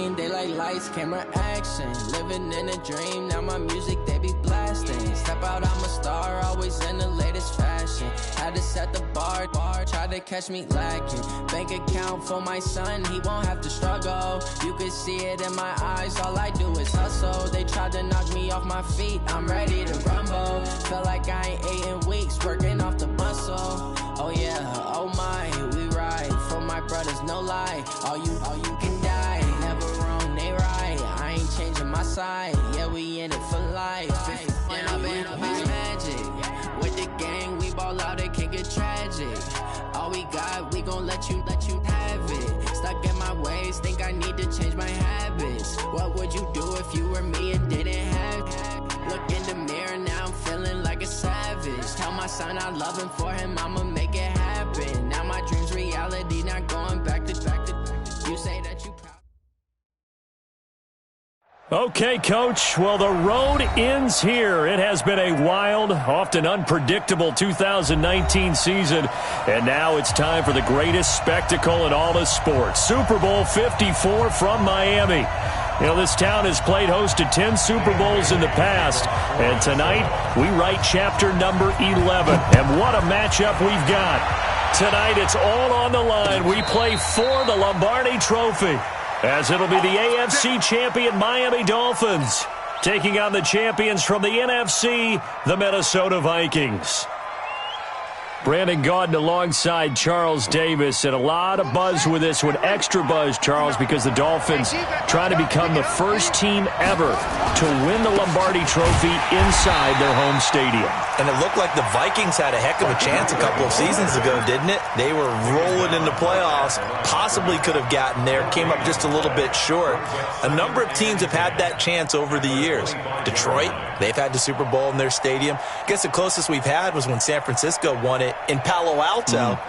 scene. They like lights, camera, action. Living in a dream, now my music they be blasting. Step out, I'm a star, always in the latest fashion. Had to set the bar, try to catch me lacking. Bank account for my son, he won't have to struggle. You can see it in my eyes, all I do is hustle. They tried to knock me off my feet, I'm ready to rumble. Feel like I ain't ate in weeks, working off the muscle. Oh yeah, oh my, we ride for my brothers, no lie. All you can die, never wrong, they right. I ain't changing my side, yeah, we in it for life. And I've been magic. With the gang, we ball out, it can get tragic. All we got, we gon' let you have it. Stuck in my ways, think I need to change my habits. What would you do if you were me and didn't have it? Look in the mirror, now I'm feeling like a savage. Tell my son I love him, for him I'ma make it happen. Now my dream's reality, not going back to you say that you proud. Okay, Coach. Well, the road ends here. It has been a wild, often unpredictable 2019 season, and now it's time for the greatest spectacle in all of sports. Super Bowl 54 from Miami. You know, this town has played host to 10 Super Bowls in the past, and tonight we write chapter number 11. And what a matchup we've got. Tonight it's all on the line. We play for the Lombardi Trophy, as it'll be the AFC champion Miami Dolphins taking on the champions from the NFC, the Minnesota Vikings. Brandon Gaudin alongside Charles Davis, and a lot of buzz with this one. Extra buzz, Charles, because the Dolphins trying to become the first team ever to win the Lombardi Trophy inside their home stadium. And it looked like the Vikings had a heck of a chance a couple of seasons ago, didn't it? They were rolling in the playoffs, possibly could have gotten there, came up just a little bit short. A number of teams have had that chance over the years. Detroit, they've had the Super Bowl in their stadium. I guess the closest we've had was when San Francisco won it in Palo Alto,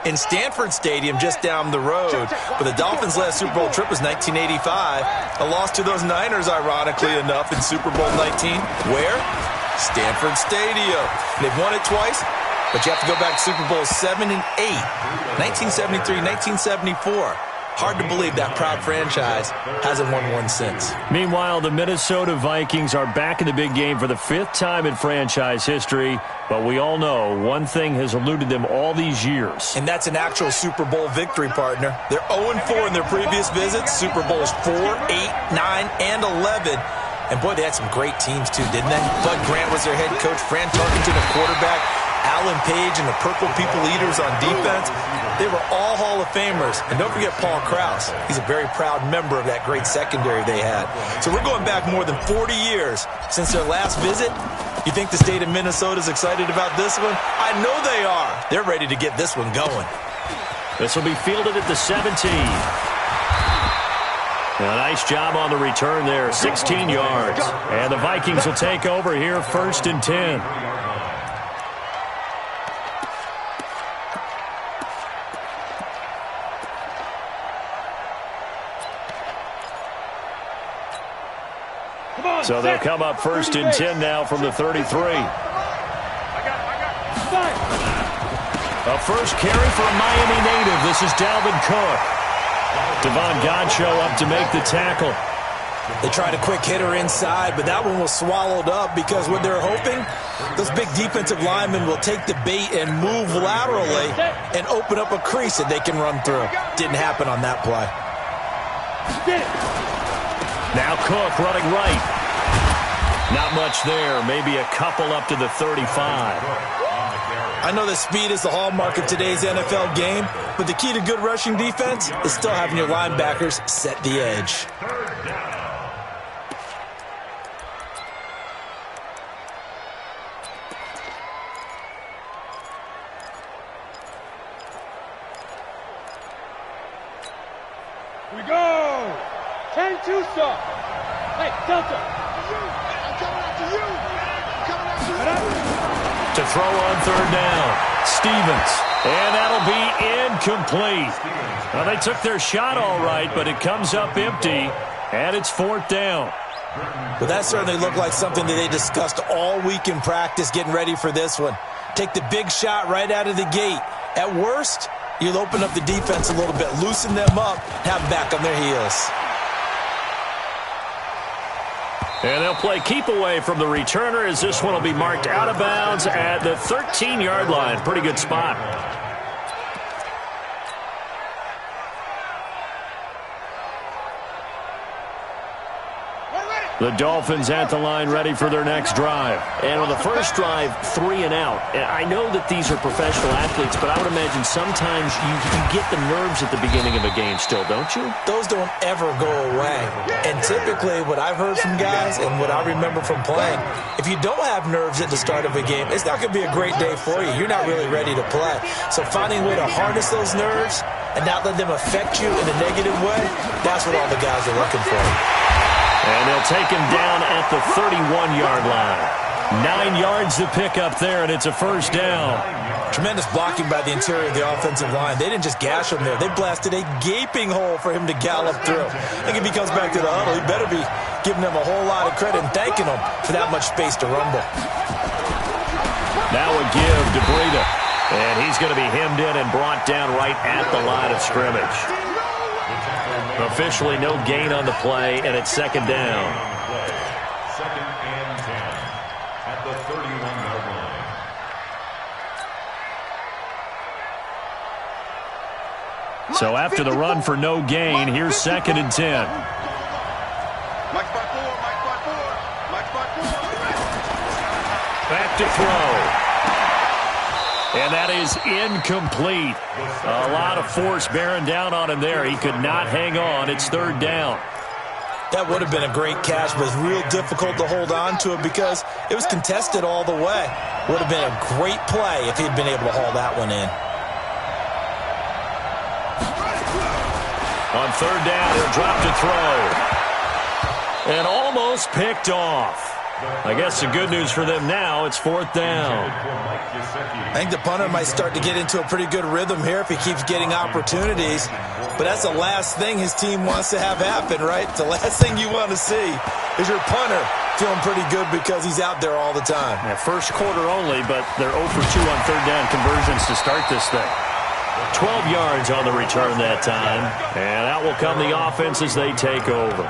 in Stanford Stadium just down the road. But the Dolphins' last Super Bowl trip was 1985. A loss to those Niners, ironically enough, in Super Bowl 19. Where? Stanford Stadium. They've won it twice, but you have to go back to Super Bowl 7 and 8. 1973, 1974. Hard to believe that proud franchise hasn't won one since. Meanwhile, the Minnesota Vikings are back in the big game for the 5th time in franchise history. But we all know one thing has eluded them all these years. And that's an actual Super Bowl victory, partner. They're 0-4 in their previous visits. Super Bowls 4, 8, 9, and 11. And, boy, they had some great teams, too, didn't they? Bud Grant was their head coach. Fran Tarkenton, a quarterback. Alan Page and the Purple People Eaters on defense. They were all Hall of Famers. And don't forget Paul Krause. He's a very proud member of that great secondary they had. So we're going back more than 40 years since their last visit. You think the state of Minnesota is excited about this one? I know they are. They're ready to get this one going. This will be fielded at the 17. A nice job on the return there, 16 yards. And the Vikings will take over here, 1st and 10. So they'll come up 1st and 10 now from the 33. A first carry for a Miami native. This is Dalvin Cook. Devon Godchaux up to make the tackle. They tried a quick hitter inside, but that one was swallowed up because what they're hoping, those big defensive linemen will take the bait and move laterally and open up a crease that they can run through. Didn't happen on that play. Now Cook running right. Not much there. Maybe a couple up to the 35. I know that speed is the hallmark of today's NFL game, but the key to good rushing defense is still having your linebackers set the edge. We go! 10-2 stop. Hey, Delta. To throw on 3rd down, Stevens. And that'll be incomplete. Well, they took their shot all right, but it comes up empty, and it's 4th down. Well, that certainly looked like something that they discussed all week in practice getting ready for this one. Take the big shot right out of the gate. At worst, you'll open up the defense a little bit, loosen them up, have them back on their heels. And they'll play keep away from the returner as this one will be marked out of bounds at the 13-yard line. Pretty good spot. The Dolphins at the line ready for their next drive. And on the first drive, 3 and out. I know that these are professional athletes, but I would imagine sometimes you get the nerves at the beginning of a game still, don't you? Those don't ever go away. And typically what I've heard from guys and what I remember from playing, if you don't have nerves at the start of a game, it's not going to be a great day for you. You're not really ready to play. So finding a way to harness those nerves and not let them affect you in a negative way, that's what all the guys are looking for. And they'll take him down at the 31-yard line. 9 yards to pick up there, and it's a first down. Tremendous blocking by the interior of the offensive line. They didn't just gash him there. They blasted a gaping hole for him to gallop through. I think if he comes back to the huddle, he better be giving them a whole lot of credit and thanking them for that much space to rumble. Now a give to Breida. And he's going to be hemmed in and brought down right at the line of scrimmage. Officially no gain on the play, and it's second down. Second and 10 at the 31-yard line. So after the run for no gain, here's second and 10. Back to throw. And that is incomplete. A lot of force bearing down on him there. He could not hang on. It's third down. That would have been a great catch, but it's real difficult to hold on to it because it was contested all the way. Would have been a great play if he'd been able to haul that one in. On third down, he'll drop to throw. And almost picked off. I guess the good news for them now, it's fourth down. I think the punter might start to get into a pretty good rhythm here if he keeps getting opportunities. But that's the last thing his team wants to have happen, right? The last thing you want to see is your punter feeling pretty good because he's out there all the time. Yeah, first quarter only, but they're 0 for 2 on third down conversions to start this thing. 12 yards on the return that time. And out will come the offense as they take over.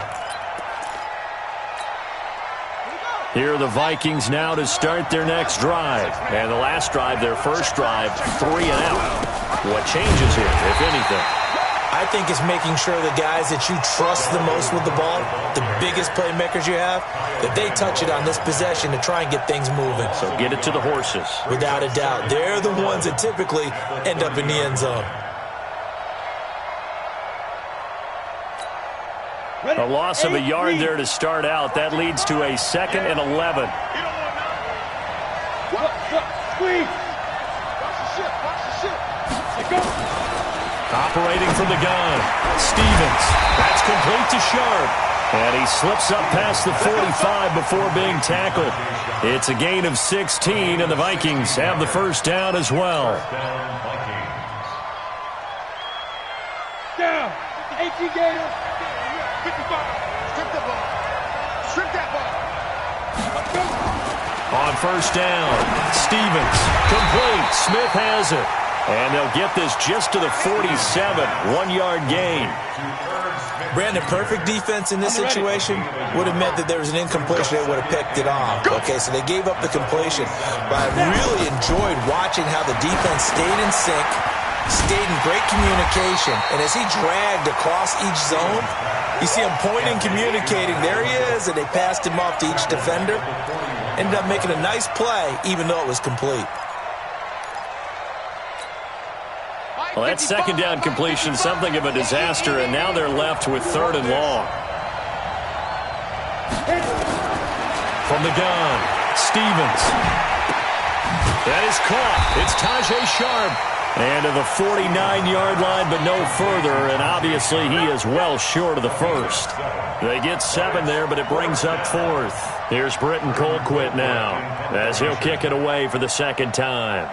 Here are the Vikings now to start their next drive. And the last drive, their first drive, 3 and out. What changes here, if anything? I think it's making sure the guys that you trust the most with the ball, the biggest playmakers you have, that they touch it on this possession to try and get things moving. So get it to the horses. Without a doubt. They're the ones that typically end up in the end zone. A loss of a yard there to start out. That leads to a 2nd and 11. Operating from the gun. Stevens. That's complete to Sharp. And he slips up past the 45 before being tackled. It's a gain of 16, and the Vikings have the first down as well. Down. 18 Gators. 55. Strip the ball. Strip that ball. On first down, Stevens, complete. Smith has it. And they'll get this just to the 47, 1-yard gain. Brandon, perfect defense in this situation would have meant that there was an incompletion. They would have picked it off. Okay, so they gave up the completion. But I really enjoyed watching how the defense stayed in sync, stayed in great communication. And as he dragged across each zone, you see him pointing, communicating. There he is, and they passed him off to each defender. Ended up making a nice play, even though it was complete. Well, that second down completion, something of a disaster, and now they're left with third and long. From the gun, Stevens. That is caught. It's Tajay Sharp. And to the 49-yard line, but no further, and obviously he is well short of the first. They get 7 there, but it brings up 4th. Here's Britton Colquitt now, as he'll kick it away for the second time.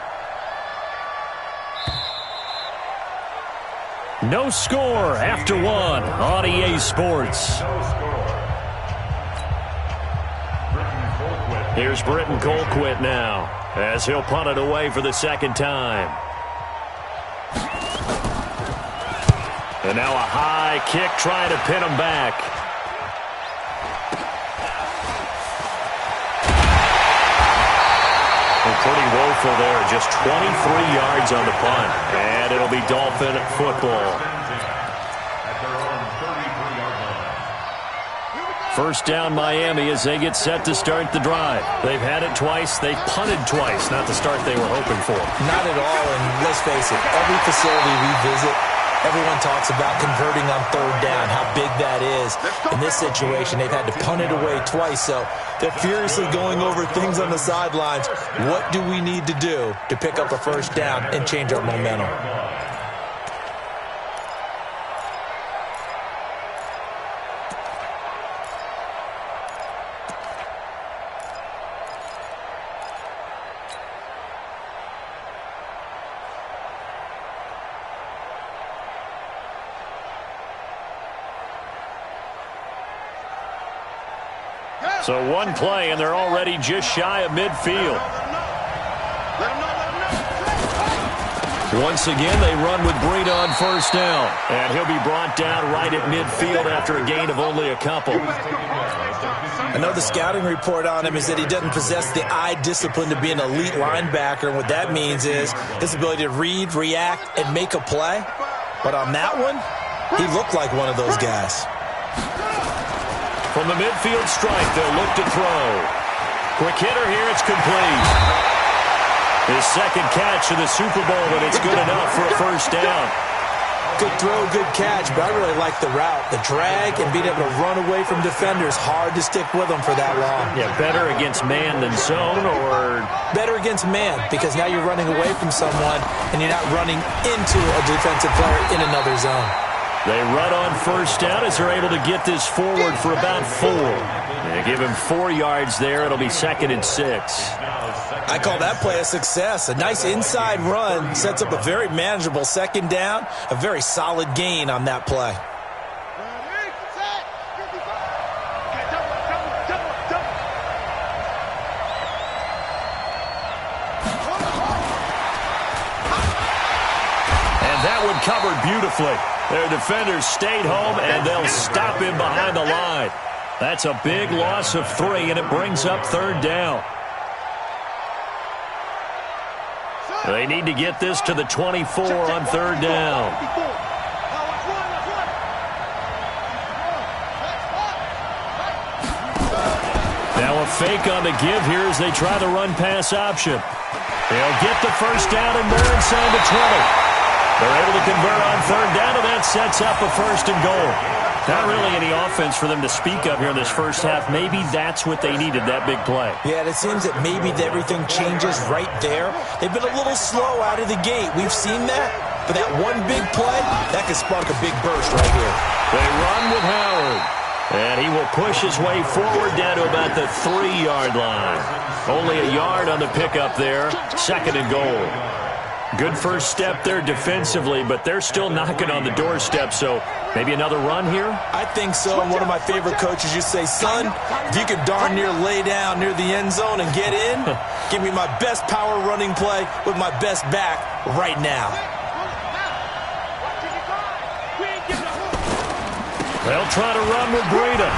No score after 1 on EA Sports. Here's Britton Colquitt now, as he'll punt it away for the second time. And now a high kick trying to pin him back. Pretty woeful there. Just 23 yards on the punt. And it'll be Dolphin football. First down Miami as they get set to start the drive. They've had it twice. They've punted twice. Not the start they were hoping for. Not at all, and let's face it, every facility we visit, everyone talks about converting on third down, how big that is. In this situation, they've had to punt it away twice, so they're furiously going over things on the sidelines. What do we need to do to pick up a first down and change our momentum? So one play, and they're already just shy of midfield. Once again, they run with Breida on first down. And he'll be brought down right at midfield after a gain of only a couple. I know the scouting report on him is that he doesn't possess the eye discipline to be an elite linebacker. And what that means is his ability to read, react, and make a play. But on that one, he looked like one of those guys. From the midfield strike, they'll look to throw. Quick hitter here, it's complete. His second catch of the Super Bowl, and it's good enough for a first down. Good throw, good catch, but I really like the route. The drag and being able to run away from defenders, hard to stick with them for that long. Yeah, better against man than zone, or? Better against man, because now you're running away from someone, and you're not running into a defensive player in another zone. They run on first down as they're able to get this forward for about 4. They give him 4 yards there. It'll be 2nd and 6. I call that play a success. A nice inside run sets up a very manageable second down. A very solid gain on that play. And that one covered beautifully. Their defenders stayed home, and they'll stop him behind the line. That's a big loss of 3, and it brings up 3rd down. They need to get this to the 24 on 3rd down. Now a fake on the give here as they try the run-pass option. They'll get the first down and more inside the 20. They're able to convert on 3rd down, and that sets up a 1st and goal. Not really any offense for them to speak of here in this first half. Maybe that's what they needed, that big play. Yeah, and it seems that maybe everything changes right there. They've been a little slow out of the gate. We've seen that. But that one big play, that could spark a big burst right here. They run with Howard. And he will push his way forward down to about the 3-yard line. Only a yard on the pickup there. 2nd and goal. Good first step there defensively, but they're still knocking on the doorstep, so maybe another run here? I think so. And one of my favorite coaches used to say, son, if you could darn near lay down near the end zone and get in, give me my best power running play with my best back right now. They'll try to run with Breida.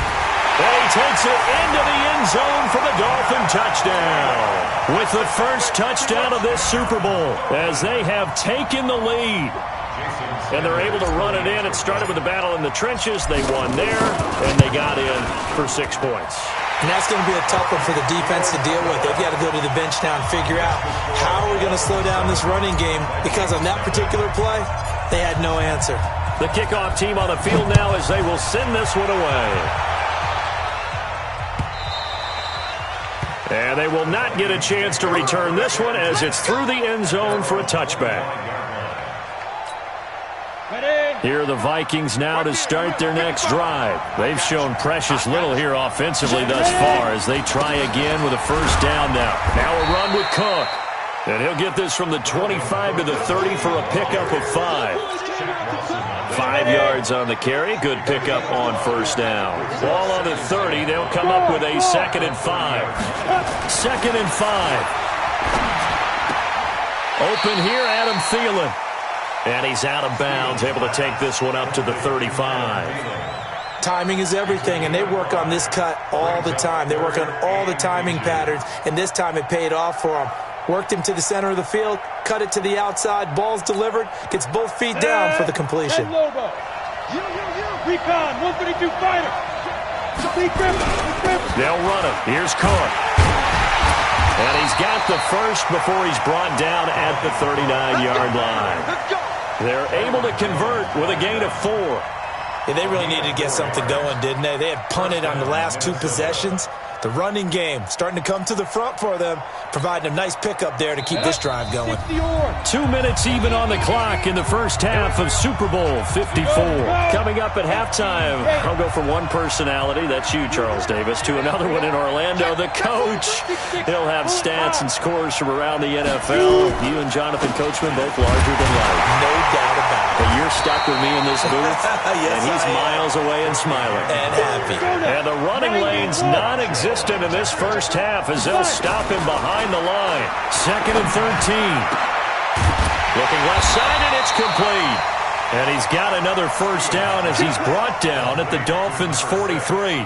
And he takes it into the end zone for the Dolphin touchdown. With the first touchdown of this Super Bowl, as they have taken the lead. And they're able to run it in. It started with a battle in the trenches. They won there, and they got in for 6 points. And that's going to be a tough one for the defense to deal with. They've got to go to the bench now and figure out how are we going to slow down this running game, because on that particular play, they had no answer. The kickoff team on the field now as they will send this one away. And they will not get a chance to return this one as it's through the end zone for a touchback. Here are the Vikings now to start their next drive. They've shown precious little here offensively thus far as they try again with a first down now. Now a run with Cook. And he'll get this from the 25 to the 30 for a pickup of 5. 5 yards on the carry. Good pickup on first down. Ball on the 30. They'll come up with a 2nd and 5. 2nd and 5. Open here, Adam Thielen. And he's out of bounds, able to take this one up to the 35. Timing is everything, and they work on this cut all the time. They work on all the timing patterns, and this time it paid off for them. Worked him to the center of the field, cut it to the outside, ball's delivered, gets both feet down for the completion. Recon, 132 fighter. They'll run it. Here's Cook. And he's got the first before he's brought down at the 39-yard line. They're able to convert with a gain of 4. Yeah, they really needed to get something going, didn't they? They had punted on the last 2 possessions. The running game starting to come to the front for them, providing a nice pickup there to keep this drive going. 2 minutes even on the clock in the first half of Super Bowl 54. Coming up at halftime, I'll go from one personality, that's you, Charles Davis, to another one in Orlando, the coach. He'll have stats and scores from around the NFL. You and Jonathan Coachman both larger than life. No doubt about it. But you're stuck with me in this booth, yes, and he's miles away and smiling. And happy. And the running lane's non-existent in this first half as they'll stop him behind the line. 2nd and 13. Looking left side, and it's complete. And he's got another first down as he's brought down at the Dolphins' 43.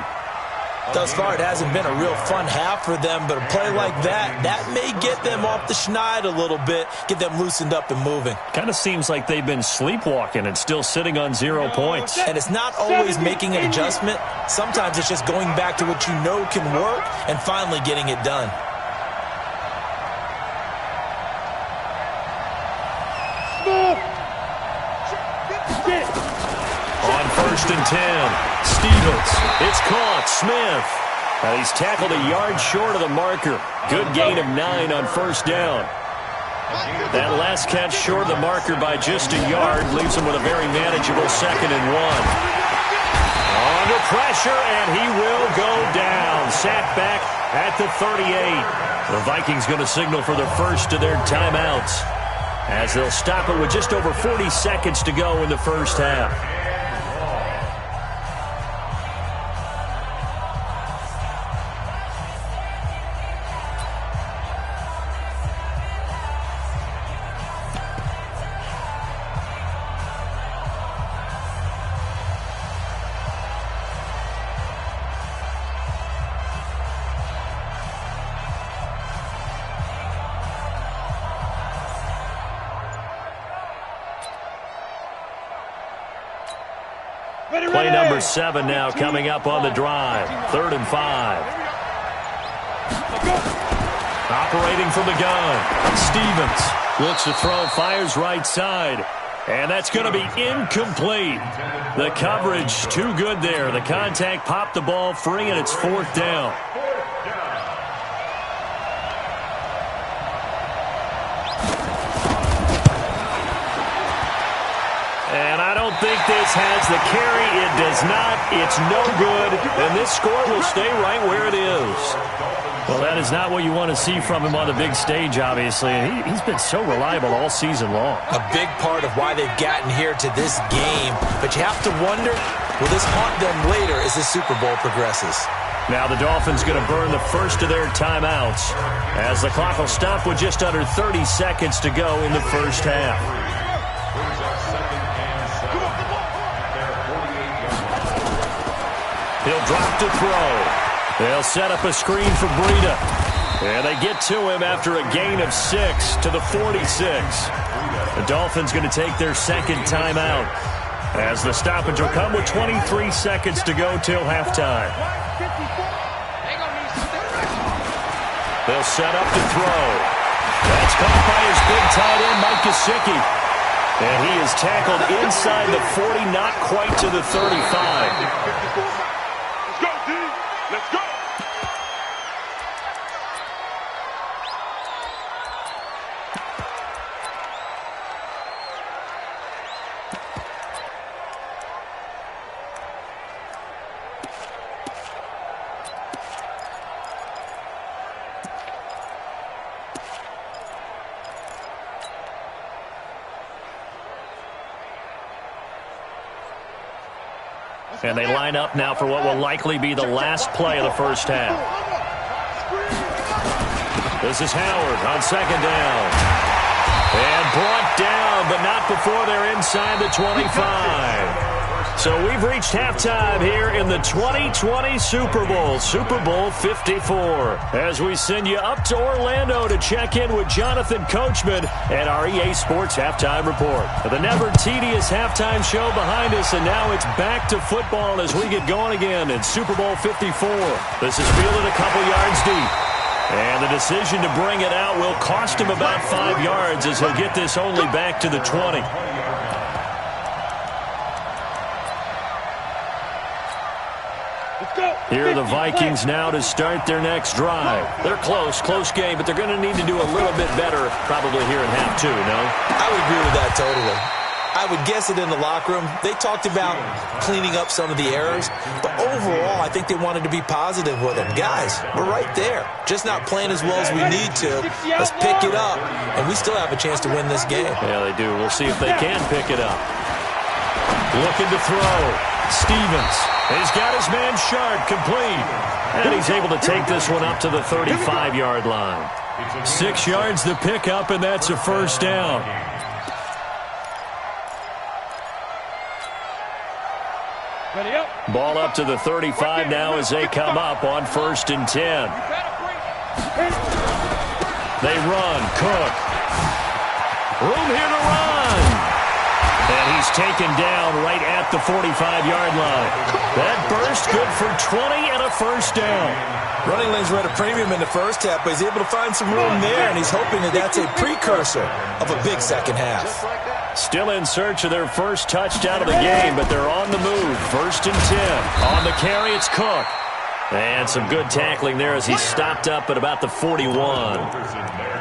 Thus far, it hasn't been a real fun half for them, but a play like that may get them off the schneid a little bit, get them loosened up and moving. Kind of seems like they've been sleepwalking and still sitting on 0 points. And it's not always making an adjustment. Sometimes it's just going back to what you know can work and finally getting it done. On 1st and 10. Stevens, it's caught. Smith. He's tackled a yard short of the marker. Good gain of 9 on first down. That last catch short of the marker by just a yard leaves him with a very manageable 2nd and 1. Under pressure, and he will go down. Sacked back at the 38. The Vikings going to signal for the first of their timeouts as they'll stop it with just over 40 seconds to go in the first half. Play number 7 now coming up on the drive. 3rd and 5. Operating from the gun. Stevens looks to throw, fires right side. And that's going to be incomplete. The coverage too good there. The contact popped the ball free, and it's 4th down. And I don't think this has the carry. It does not. It's no good. And this score will stay right where it is. Well, that is not what you want to see from him on the big stage, obviously. And he's been so reliable all season long. A big part of why they've gotten here to this game. But you have to wonder, will this haunt them later as the Super Bowl progresses? Now the Dolphins going to burn the first of their timeouts as the clock will stop with just under 30 seconds to go in the first half. He'll drop to throw. They'll set up a screen for Breida. And they get to him after a gain of 6 to the 46. The Dolphins going to take their second timeout as the stoppage will come with 23 seconds to go till halftime. They'll set up to throw. That's caught by his big tight end, Mike Gesicki. And he is tackled inside the 40, not quite to the 35. Let's go! And they line up now for what will likely be the last play of the first half. This is Howard on second down. And brought down, but not before they're inside the 25. So we've reached halftime here in the 2020 Super Bowl, Super Bowl 54. As we send you up to Orlando to check in with Jonathan Coachman and our EA Sports Halftime Report. The never tedious halftime show behind us, and now it's back to football as we get going again in Super Bowl 54. This is fielded a couple yards deep. And the decision to bring it out will cost him about 5 yards as he'll get this only back to the 20. Here are the Vikings now to start their next drive. They're close game, but they're going to need to do a little bit better probably here in half two, no? I would agree with that totally. I would guess it in the locker room. They talked about cleaning up some of the errors, but overall, I think they wanted to be positive with them. Guys, we're right there. Just not playing as well as we need to. Let's pick it up, and we still have a chance to win this game. Yeah, they do. We'll see if they can pick it up. Looking to throw. Stevens. He's got his man Sharp complete. And he's able to take this one up to the 35-yard line. 6 yards to pick up, and that's a first down. Ball up to the 35 now as they come up on 1st and 10. They run. Cook. Room here to run. And he's taken down right at the 45-yard line. That burst good for 20 and a first down. Running lanes were at a premium in the first half, but he's able to find some room there, and he's hoping that that's a precursor of a big second half. Still in search of their first touchdown of the game, but they're on the move. 1st and 10. On the carry, it's Cook. And some good tackling there as he stopped up at about the 41.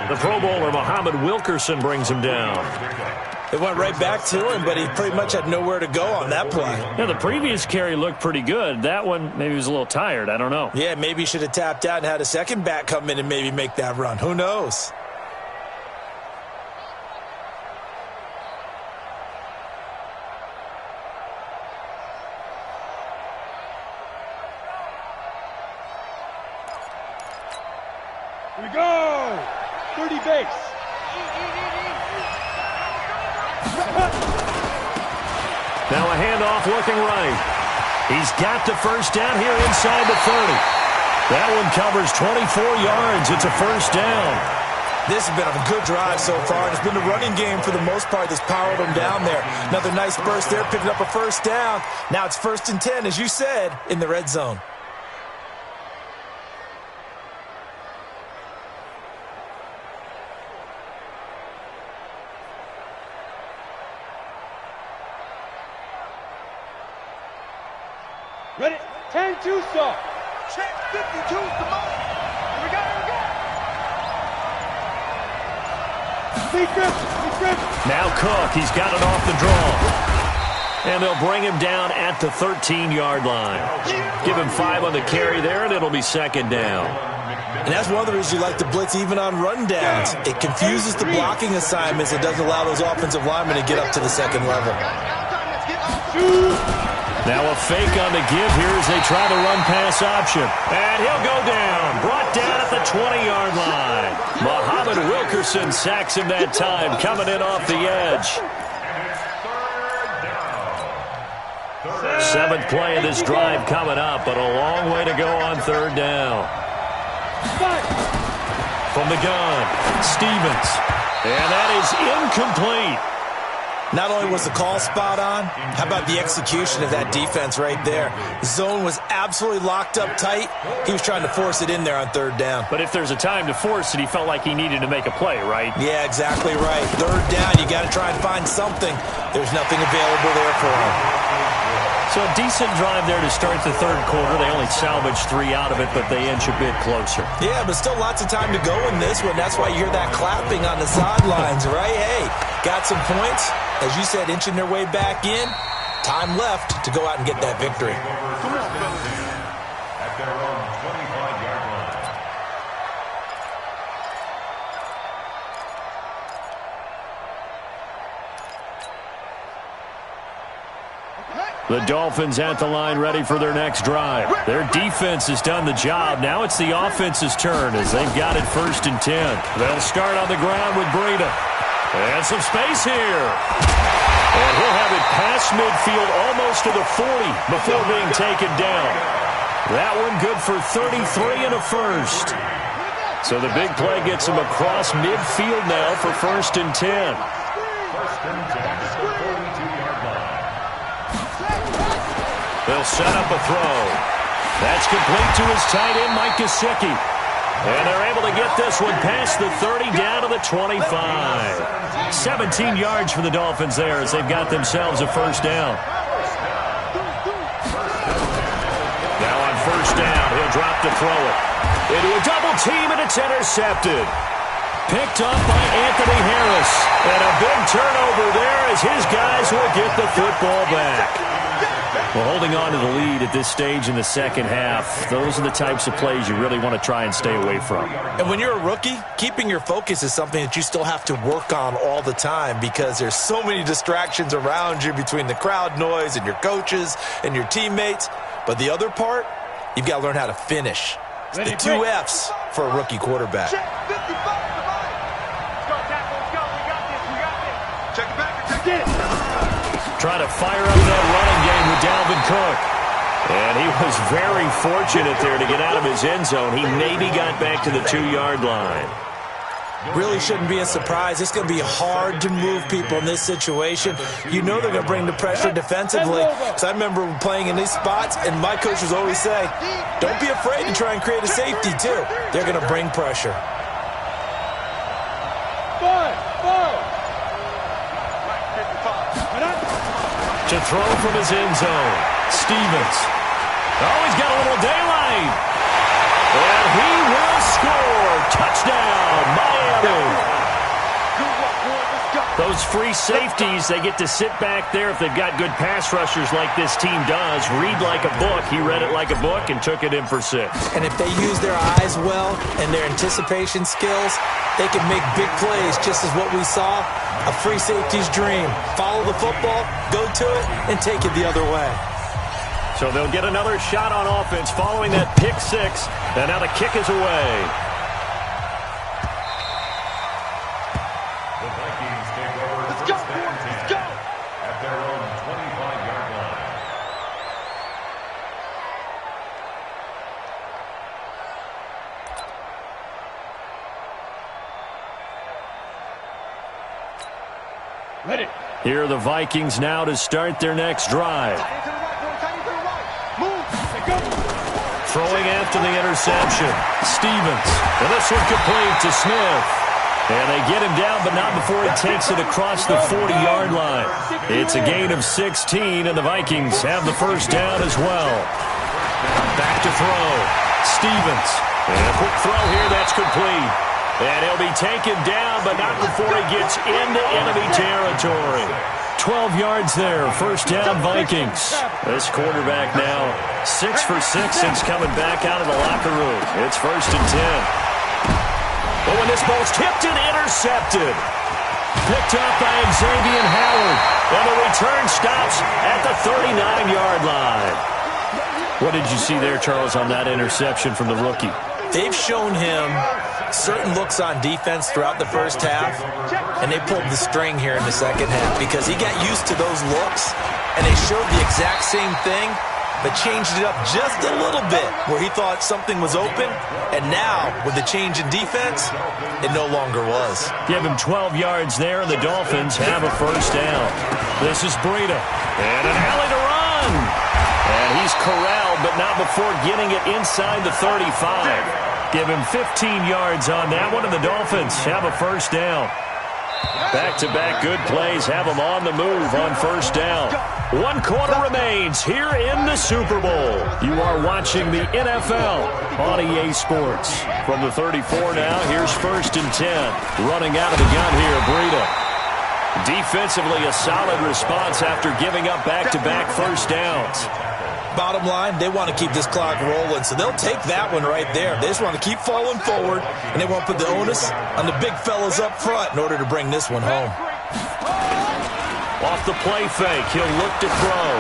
The Pro Bowler, Muhammad Wilkerson, brings him down. It went right back to him, but he pretty much had nowhere to go on that play. Yeah, the previous carry looked pretty good. That one, maybe he was a little tired. I don't know. Yeah, maybe he should have tapped out and had a second back come in and maybe make that run. Who knows? Here we go! 30 base. Now a handoff looking right. He's got the first down here inside the 30. That one covers 24 yards. It's a first down. This has been a good drive so far, and it's been the running game for the most part that's powered them down there. Another nice burst there, picking up a first down. Now it's 1st and 10, as you said, in the red zone. Ready? 10-2 stop. Check 52's the moment. Here we go, here we go. Now Cook, he's got it off the draw. And they'll bring him down at the 13-yard line. Give him 5 on the carry there, and it'll be 2nd down. And that's one of the reasons you like to blitz even on rundowns. It confuses the blocking assignments. It doesn't allow those offensive linemen to get up to the second level. Now a fake on the give here as they try the run-pass option. And he'll go down. Brought down at the 20-yard line. Muhammad Wilkerson sacks him that time, coming in off the edge. 7th play of this drive coming up, but a long way to go on 3rd down. From the gun, Stevens. And that is incomplete. Not only was the call spot on, how about the execution of that defense right there? The zone was absolutely locked up tight. He was trying to force it in there on 3rd down. But if there's a time to force it, he felt like he needed to make a play, right? Yeah, exactly right. 3rd down, you got to try and find something. There's nothing available there for him. So a decent drive there to start the 3rd quarter. They only salvaged 3 out of it, but they inch a bit closer. Yeah, but still lots of time to go in this one. That's why you hear that clapping on the sidelines, right? Hey, got some points. As you said, inching their way back in. Time left to go out and get that victory. At their own 25-yard line. The Dolphins at the line ready for their next drive. Their defense has done the job. Now it's the offense's turn as they've got it 1st and 10. They'll start on the ground with Breida. And some space here. And he'll have it past midfield almost to the 40 before being taken down. That one good for 33 and a first. So the big play gets him across midfield now for 1st and 10. They'll set up a throw. That's complete to his tight end, Mike Gesicki. And they're able to get this one past the 30 down to the 25. 17 yards for the Dolphins there as they've got themselves a first down. Now on first down, he'll drop to throw it. Into a double team, and it's intercepted. Picked up by Anthony Harris. And a big turnover there as his guys will get the football back. Well, holding on to the lead at this stage in the second half, those are the types of plays you really want to try and stay away from. And when you're a rookie, keeping your focus is something that you still have to work on all the time because there's so many distractions around you between the crowd noise and your coaches and your teammates. But the other part, you've got to learn how to finish. It's the 2 F's for a rookie quarterback. Check 55 to the right. Let's go, tackle. Let's go. We got this. We got this. Check it back. Check it. Trying to fire up that running game with Dalvin Cook. And he was very fortunate there to get out of his end zone. He maybe got back to the 2-yard line. Really shouldn't be a surprise. It's going to be hard to move people in this situation. You know they're going to bring the pressure defensively. Because I remember playing in these spots, and my coaches always say, don't be afraid to try and create a safety, too. They're going to bring pressure. To throw from his end zone, Stevens. Oh, he's got a little daylight. And he will score. Touchdown, Miami. Those free safeties, they get to sit back there if they've got good pass rushers like this team does. Read like a book. He read it like a book and took it in for 6. And if they use their eyes well and their anticipation skills, they can make big plays, just as what we saw. A free safety's dream. Follow the football, go to it, and take it the other way. So they'll get another shot on offense following that pick 6. And now the kick is away. The Vikings take over. Let's go, let's go. At their own 25-yard line. Ready. Here are the Vikings now to start their next drive. Throwing after the interception. Stevens. And this one complete to Smith. And they get him down, but not before he takes it across the 40-yard line. It's a gain of 16, and the Vikings have the first down as well. Back to throw. Stevens. And a quick throw here, that's complete. And he'll be taken down, but not before he gets into enemy territory. 12 yards there, first down Vikings. This quarterback now 6 for 6 since coming back out of the locker room. It's 1st and 10. But when this ball's tipped and intercepted. Picked up by Xavier Howard. And the return stops at the 39-yard line. What did you see there, Charles, on that interception from the rookie? They've shown him certain looks on defense throughout the first half, and they pulled the string here in the second half because he got used to those looks, and they showed the exact same thing, but changed it up just a little bit where he thought something was open, and now, with the change in defense, it no longer was. Give him 12 yards there, and the Dolphins have a first down. This is Breida, and an alley to run. And he's corralled, but not before getting it inside the 35. Give him 15 yards on that one, and the Dolphins have a first down. Back-to-back good plays have them on the move on first down. 1 quarter remains here in the Super Bowl. You are watching the NFL on EA Sports. From the 34 now, here's 1st and 10. Running out of the gun here, Breida. Defensively, a solid response after giving up back-to-back first downs. Bottom line, they want to keep this clock rolling, so they'll take that one right there. They just want to keep falling forward, and they want to put the onus on the big fellas up front in order to bring this one home. Off the play fake, he'll look to throw.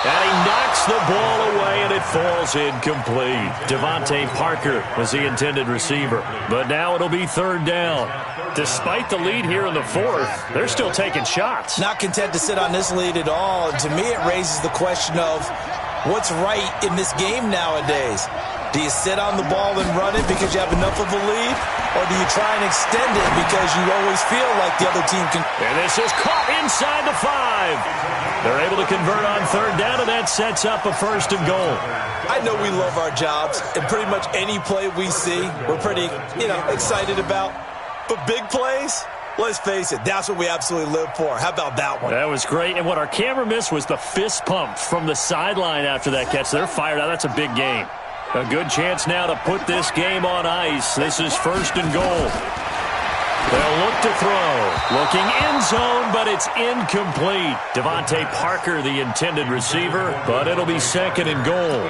And he knocks the ball away, and it falls incomplete. Devontae Parker was the intended receiver. But now it'll be third down. Despite the lead here in the fourth, they're still taking shots. Not content to sit on this lead at all. And to me, it raises the question of what's right in this game nowadays. Do you sit on the ball and run it because you have enough of a lead? Or do you try and extend it because you always feel like the other team can? And this is caught inside the 5. They're able to convert on third down, and that sets up a first and goal. I know we love our jobs, and pretty much any play we see, we're pretty, excited about. But big plays, let's face it, that's what we absolutely live for. How about that one? That was great, and what our camera missed was the fist pump from the sideline after that catch. They're fired out. That's a big game. A good chance now to put this game on ice. This is first and goal. They'll look to throw. Looking end zone, but it's incomplete. Devontae Parker, the intended receiver, but it'll be second and goal.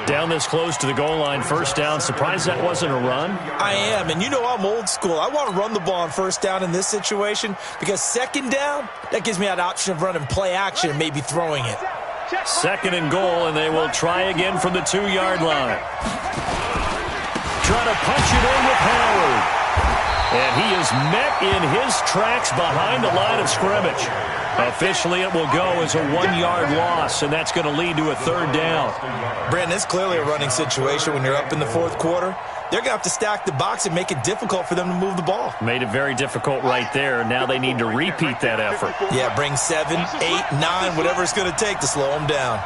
Down this close to the goal line, first down. Surprised that wasn't a run? I am, and I'm old school. I want to run the ball on first down in this situation because second down, that gives me that option of running play action and maybe throwing it. Second and goal, and they will try again from the 2-yard line. Trying to punch it in with Howard. And he is met in his tracks behind the line of scrimmage. Officially, it will go as a 1-yard loss, and that's going to lead to a third down. Brandon, it's clearly a running situation when you're up in the fourth quarter. They're going to have to stack the box and make it difficult for them to move the ball. Made it very difficult right there. Now they need to repeat that effort. Yeah, bring 7, 8, 9, whatever it's going to take to slow them down.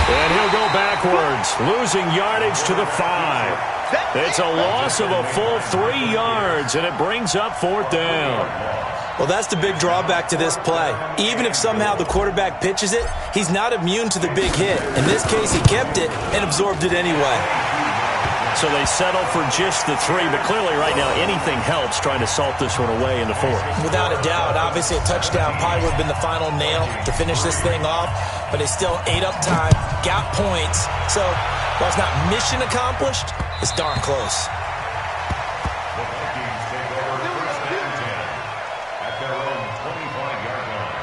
And he'll go backwards, losing yardage to the 5. It's a loss of a full 3 yards, and it brings up fourth down. Well, that's the big drawback to this play. Even if somehow the quarterback pitches it, he's not immune to the big hit. In this case, he kept it and absorbed it anyway. So they settle for just the 3, but clearly right now anything helps trying to salt this one away in the fourth. Without a doubt, obviously a touchdown probably would have been the final nail to finish this thing off, but they still ate up time, got points. So while it's not mission accomplished, it's darn close. The Vikings take over first and 10 at their own 25-yard line.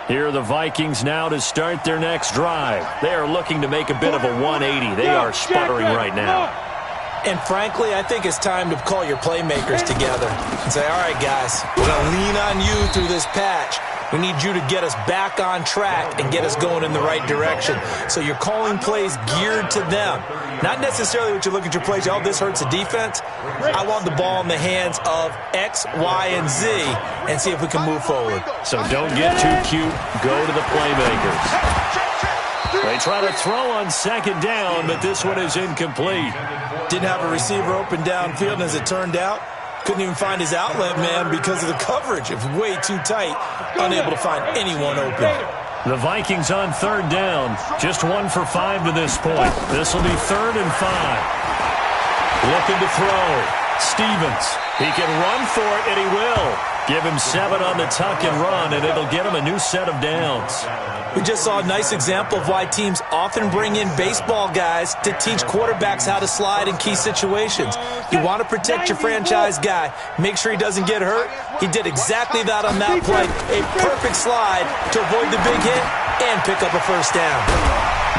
Here are the Vikings now to start their next drive. They are looking to make a bit of a 180. They are sputtering right now. And frankly, I think it's time to call your playmakers together and say, all right, guys, we're going to lean on you through this patch. We need you to get us back on track and get us going in the right direction. So you're calling plays geared to them. Not necessarily what you look at your plays, oh, this hurts the defense. I want the ball in the hands of X, Y, and Z and see if we can move forward. So don't get too cute. Go to the playmakers. They try to throw on second down, but this one is incomplete. Didn't have a receiver open downfield, and as it turned out, couldn't even find his outlet man because of the coverage. It was way too tight, unable to find anyone open. The Vikings on third down, just 1 for 5 to this point. This will be 3rd and 5. Looking to throw. Stevens, he can run for it, and he will. Give him 7 on the tuck and run, and it'll get him a new set of downs. We just saw a nice example of why teams often bring in baseball guys to teach quarterbacks how to slide in key situations. You want to protect your franchise guy. Make sure he doesn't get hurt. He did exactly that on that play. A perfect slide to avoid the big hit and pick up a first down.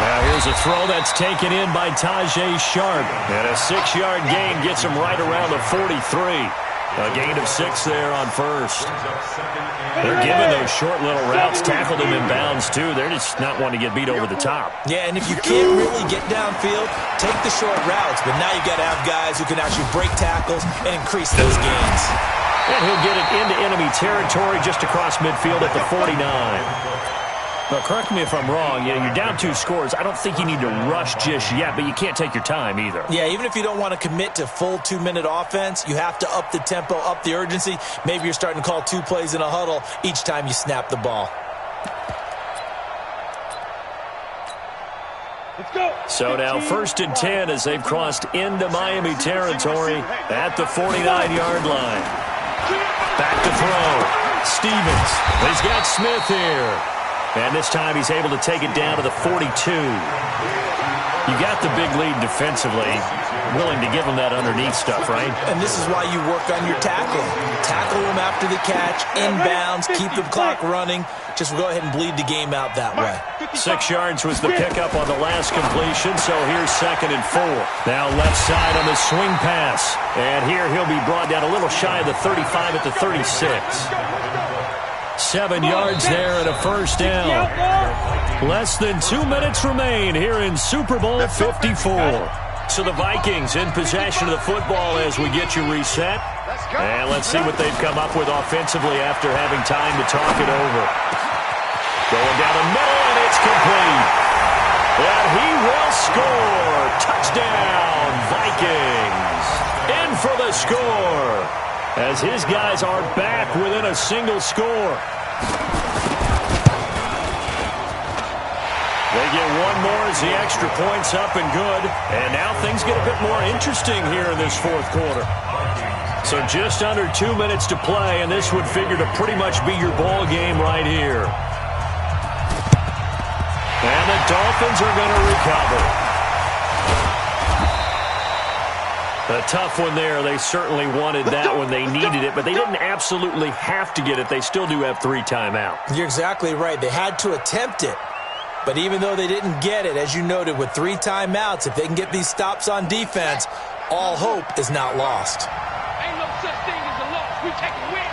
Now here's a throw that's taken in by Tajay Sharp. And a 6-yard gain gets him right around the 43. A gain of 6 there on first. They're giving those short little routes, tackled him in bounds too. They're just not wanting to get beat over the top. Yeah, and if you can't really get downfield, take the short routes. But now you got to have guys who can actually break tackles and increase those gains. And he'll get it into enemy territory just across midfield at the 49. Now, correct me if I'm wrong. You're down 2 scores. I don't think you need to rush just yet, but you can't take your time either. Yeah, even if you don't want to commit to full 2-minute offense, you have to up the tempo, up the urgency. Maybe you're starting to call 2 plays in a huddle each time you snap the ball. Let's go. So now 1st and 10 as they've crossed into Miami territory at the 49-yard line. Back to throw. Stevens. He's got Smith here. And this time he's able to take it down to the 42. You got the big lead defensively. Willing to give him that underneath stuff, right? And this is why you work on your tackling. Tackle them after the catch, inbounds, keep the clock running. Just go ahead and bleed the game out that way. 6 yards was the pickup on the last completion, so here's 2nd and 4. Now left side on the swing pass. And here he'll be brought down a little shy of the 35 at the 36. 7 yards there and a first down. Less than 2 minutes remain here in Super Bowl 54. So the Vikings in possession of the football as we get you reset. And let's see what they've come up with offensively after having time to talk it over. Going down the middle, and it's complete. And he will score. Touchdown, Vikings. In for the score as his guys are back within a single score. They get one more as the extra point's up and good. And now things get a bit more interesting here in this 4th quarter. So just under 2 minutes to play, and this would figure to pretty much be your ball game right here. And the Dolphins are going to recover. A tough one there. They certainly wanted that one. They needed it, but they didn't absolutely have to get it. They still do have 3 timeouts. You're exactly right. They had to attempt it. But even though they didn't get it, as you noted, with 3 timeouts, if they can get these stops on defense, all hope is not lost. Ain't no such thing as a loss. We take a win.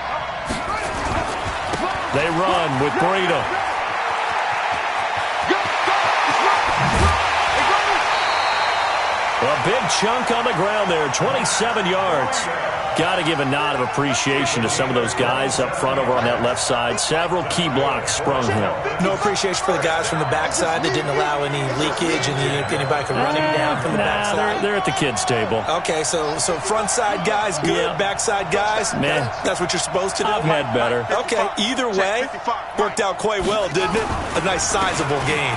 They run with Breida. A big chunk on the ground there, 27 yards. Got to give a nod of appreciation to some of those guys up front over on that left side. Several key blocks sprung him. No appreciation for the guys from the backside that didn't allow any leakage and anybody could run him down from the backside. They're at the kids' table. Okay, so front side guys good, yeah. Backside guys, man, that's what you're supposed to do. I've had better. Okay, either way, worked out quite well, didn't it? A nice sizable gain.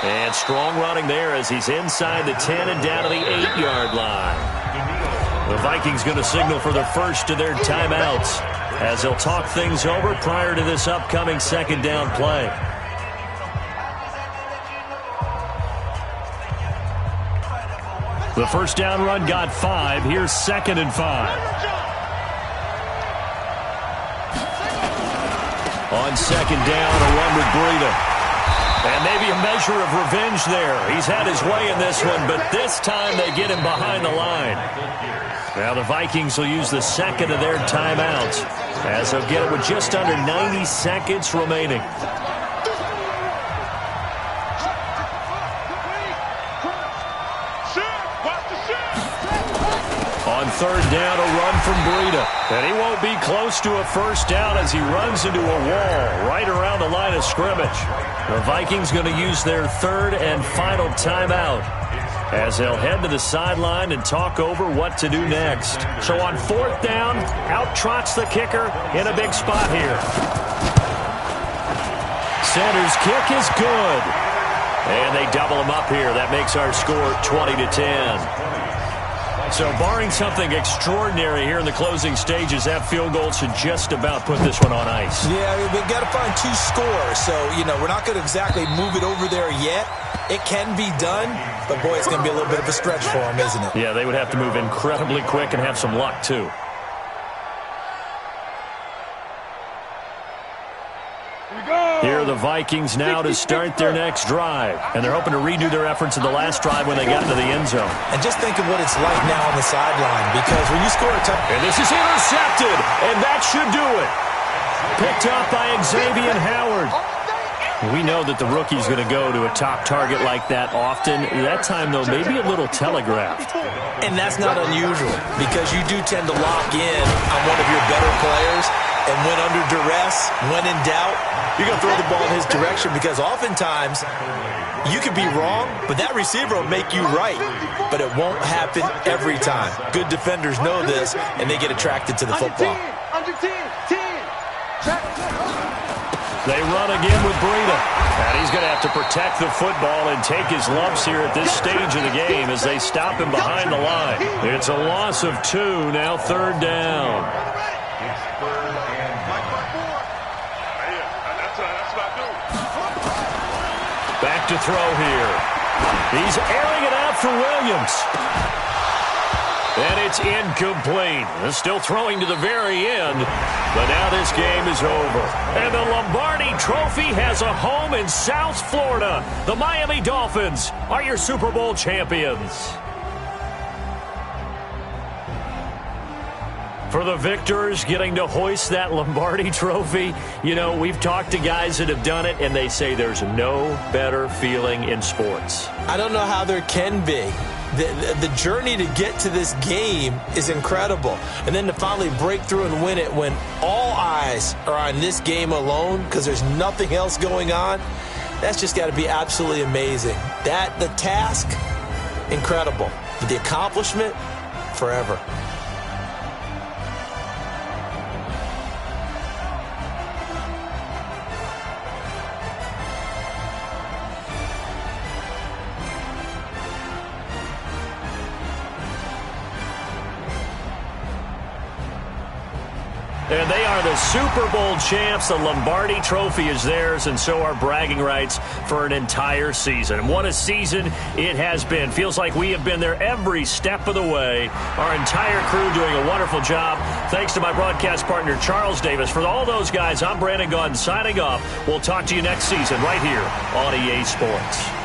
And strong running there as he's inside the 10 and down to the 8-yard line. The Vikings going to signal for the first of their timeouts as they'll talk things over prior to this upcoming 2nd down play. The first down run got 5. Here's 2nd and 5. On 2nd down, a run with Breida. And maybe a measure of revenge there. He's had his way in this one, but this time they get him behind the line. Now the Vikings will use the 2nd of their timeouts as they'll get it with just under 90 seconds remaining. On 3rd down, a run from Breida. And he won't be close to a first down as he runs into a wall right around the line of scrimmage. The Vikings going to use their 3rd and final timeout as they'll head to the sideline and talk over what to do next. So on 4th down, out trots the kicker in a big spot here. Center's kick is good. And they double him up here. That makes our score 20-10. So barring something extraordinary here in the closing stages, that field goal should just about put this one on ice. Yeah, we've got to find 2 scores. So, we're not going to exactly move it over there yet. It can be done, but boy, it's going to be a little bit of a stretch for them, isn't it? Yeah, they would have to move incredibly quick and have some luck, too. Here are the Vikings now to start their next drive. And they're hoping to redo their efforts in the last drive when they got into the end zone. And just think of what it's like now on the sideline, because when you score a touchdown... And this is intercepted, and that should do it. Picked up by Xavier Howard. We know that the rookie's going to go to a top target like that often. That time, though, maybe a little telegraphed. And that's not unusual, because you do tend to lock in on one of your better players. And when under duress, when in doubt, you're going to throw the ball in his direction, because oftentimes you could be wrong, but that receiver will make you right. But it won't happen every time. Good defenders know this, and they get attracted to the football. Under 10, 10. They run again with Breida. And he's going to have to protect the football and take his lumps here at this stage of the game as they stop him behind the line. It's a loss of 2, now 3rd down. back to throw here. He's airing it out for Williams. And it's incomplete. Still throwing to the very end. But now this game is over. And the Lombardi Trophy has a home in South Florida. The Miami Dolphins are your Super Bowl champions. For the victors getting to hoist that Lombardi Trophy, you know, we've talked to guys that have done it, and they say there's no better feeling in sports. I don't know how there can be. The journey to get to this game is incredible. And then to finally break through and win it when all eyes are on this game alone because there's nothing else going on, that's just got to be absolutely amazing. The task, incredible. But the accomplishment, forever. And they are the Super Bowl champs. The Lombardi Trophy is theirs, and so are bragging rights for an entire season. And what a season it has been. Feels like we have been there every step of the way. Our entire crew doing a wonderful job. Thanks to my broadcast partner, Charles Davis. For all those guys, I'm Brandon Gaudin signing off. We'll talk to you next season right here on EA Sports.